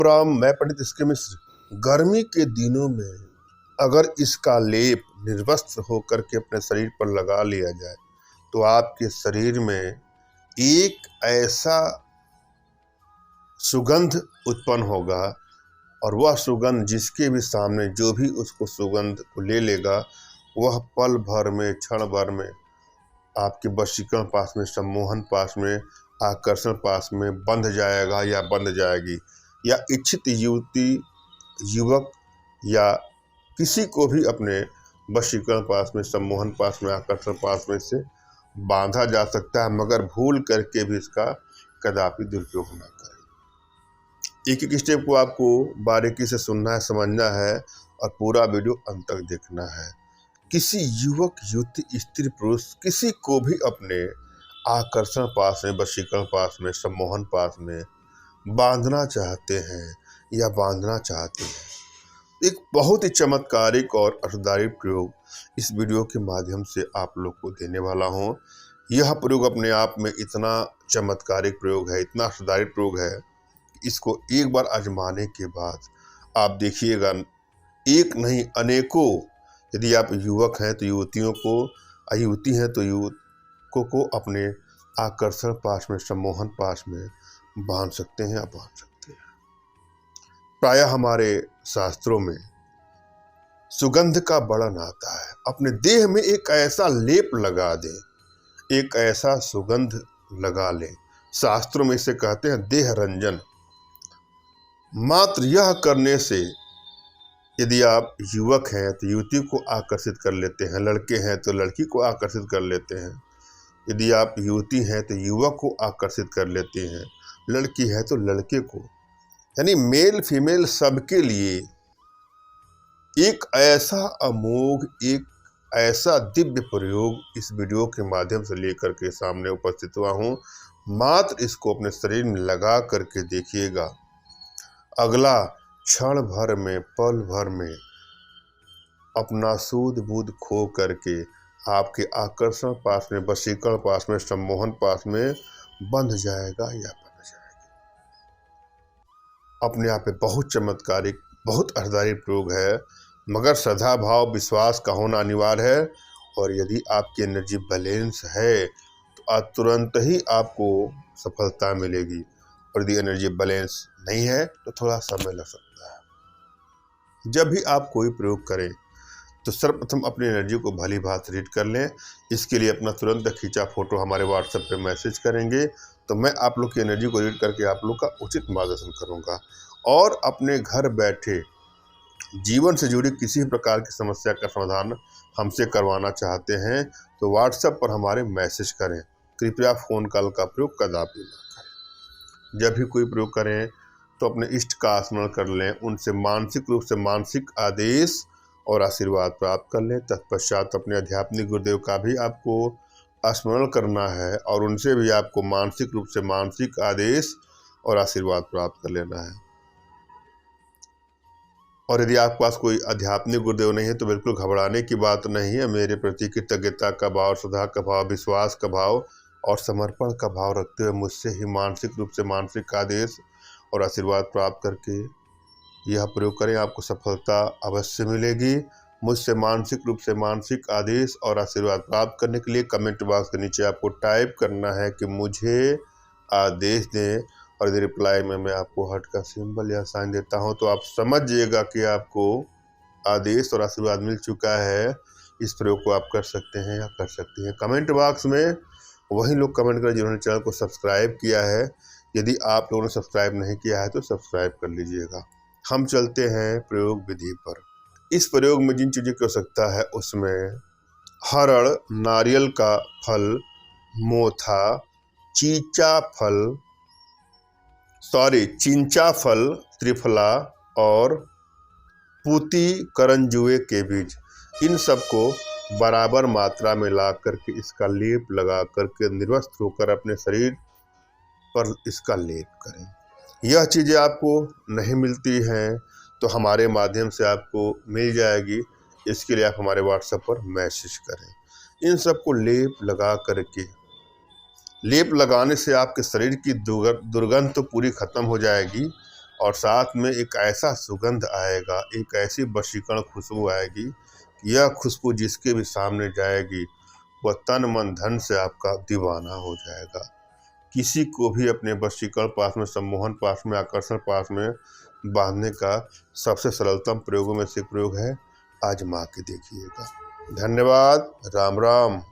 प्रणाम, मैं पंडित इसके मिश्र। गर्मी के दिनों में अगर इसका लेप निर्वस्त्र होकर के अपने शरीर पर लगा लिया जाए तो आपके शरीर में एक ऐसा सुगंध उत्पन्न होगा और वह सुगंध जिसके भी सामने जो भी उसको सुगंध को ले लेगा वह पल भर में, क्षण भर में आपके वशीकरण पास में, सम्मोहन पास में, आकर्षण पास में बंध जाएगा या बंध जाएगी, या इच्छित युवती, युवक या किसी को भी अपने वशीकरण पास में, सम्मोहन पास में, आकर्षण पास में से बांधा जा सकता है, मगर भूल करके भी इसका कदापि दुरुपयोग न करें। एक एक स्टेप को आपको बारीकी से सुनना है, समझना है और पूरा वीडियो अंत तक देखना है। किसी युवक, युवती, स्त्री, पुरुष किसी को भी अपने आकर्षण पास में, वशीकरण पास में, सम्मोहन पास में बांधना चाहते हैं या बांधना चाहते हैं, एक बहुत ही चमत्कारिक और असरदार प्रयोग इस वीडियो के माध्यम से आप लोग को देने वाला हूं। यह प्रयोग अपने आप में इतना चमत्कारिक प्रयोग है, इतना असरदार प्रयोग है, इसको एक बार आजमाने के बाद आप देखिएगा, एक नहीं अनेकों, यदि आप युवक हैं तो युवतियों को, युवती हैं तो युवकों को अपने आकर्षण पाश में, सम्मोहन पाश में बांध सकते हैं या बांध सकते हैं। प्रायः हमारे शास्त्रों में सुगंध का वर्णन आता है। अपने देह में एक ऐसा लेप लगा दें, एक ऐसा सुगंध लगा लें। शास्त्रों में इसे कहते हैं देह रंजन। मात्र यह करने से यदि आप युवक हैं तो युवती को आकर्षित कर लेते हैं, लड़के हैं तो लड़की को आकर्षित कर लेते हैं, यदि आप युवती हैं तो युवक को आकर्षित कर लेते हैं, लड़की है तो लड़के को, यानी मेल फीमेल सबके लिए एक ऐसा अमोघ, एक ऐसा दिव्य प्रयोग इस वीडियो के माध्यम से लेकर के सामने उपस्थित हुआ हूँ। मात्र इसको अपने शरीर में लगा करके देखिएगा, अगला क्षण भर में, पल भर में अपना सूध बूध खो करके आपके आकर्षण पास में, वशीकरण पास में, सम्मोहन पास में बंध जाएगा या बंध जाएगी। अपने आप में बहुत चमत्कारिक, बहुत असरदार प्रयोग है, मगर श्रद्धा भाव, विश्वास का होना अनिवार्य है। और यदि आपकी एनर्जी बैलेंस है तो तुरंत ही आपको सफलता मिलेगी, और यदि एनर्जी बैलेंस नहीं है तो थोड़ा समय लग सकता है। जब भी आप कोई प्रयोग करें तो सर्वप्रथम अपनी एनर्जी को भली भांति रीड कर लें। इसके लिए अपना तुरंत खींचा फोटो हमारे व्हाट्सएप पे मैसेज करेंगे तो मैं आप लोग की एनर्जी को रीड करके आप लोग का उचित मार्गदर्शन करूंगा। और अपने घर बैठे जीवन से जुड़ी किसी भी प्रकार की समस्या का समाधान हमसे करवाना चाहते हैं तो व्हाट्सएप पर हमारे मैसेज करें। कृपया फ़ोन कॉल का प्रयोग कदापि न करें। जब भी कोई प्रयोग करें तो अपने इष्ट का स्मरण कर लें, उनसे मानसिक रूप से मानसिक आदेश और आशीर्वाद प्राप्त कर लें। तत्पश्चात अपने आध्यात्मिक गुरुदेव का भी आपको स्मरण करना है और उनसे भी आपको मानसिक रूप से मानसिक आदेश और आशीर्वाद प्राप्त कर लेना है। और यदि आपके पास कोई आध्यात्मिक गुरुदेव नहीं है तो बिल्कुल घबराने की बात नहीं है। मेरे प्रति कृतज्ञता का भाव, श्रद्धा का भाव, विश्वास का भाव और समर्पण का भाव रखते हुए मुझसे ही मानसिक रूप से मानसिक आदेश और आशीर्वाद प्राप्त करके यह प्रयोग करें, आपको सफलता अवश्य मिलेगी। मुझसे मानसिक रूप से मानसिक आदेश और आशीर्वाद प्राप्त करने के लिए कमेंट बॉक्स के नीचे आपको टाइप करना है कि मुझे आदेश दें, और यदि रिप्लाई में मैं आपको हार्ट का सिंबल या साइन देता हूं तो आप समझिएगा कि आपको आदेश और आशीर्वाद मिल चुका है। इस प्रयोग को आप कर सकते हैं या कर सकती हैं। कमेंट बॉक्स में वही लोग कमेंट करें जिन्होंने चैनल को सब्सक्राइब किया है। यदि आप लोगों ने सब्सक्राइब नहीं किया है तो सब्सक्राइब कर लीजिएगा। हम चलते हैं प्रयोग विधि पर। इस प्रयोग में जिन चीज़ों की आवश्यकता है उसमें हरड़, नारियल का फल, मोथा, चिंचा फल, त्रिफला और पूती करंजुए के बीज, इन सबको बराबर मात्रा में ला करके इसका लेप लगा करके निर्वस्त्र होकर अपने शरीर पर इसका लेप करें। यह चीज़ें आपको नहीं मिलती हैं तो हमारे माध्यम से आपको मिल जाएगी। इसके लिए आप हमारे व्हाट्सएप पर मैसेज करें। इन सबको लेप लगा करके, लेप लगाने से आपके शरीर की दुर्गंध तो पूरी खत्म हो जाएगी और साथ में एक ऐसा सुगंध आएगा, एक ऐसी वशीकरण खुशबू आएगी कि यह खुशबू जिसके भी सामने जाएगी वह तन मन धन से आपका दीवाना हो जाएगा। किसी को भी अपने वशीकरण पाश में, सम्मोहन पाश में, आकर्षण पाश में बांधने का सबसे सरलतम प्रयोगों में से एक प्रयोग है, आजमा के देखिएगा। धन्यवाद। राम राम।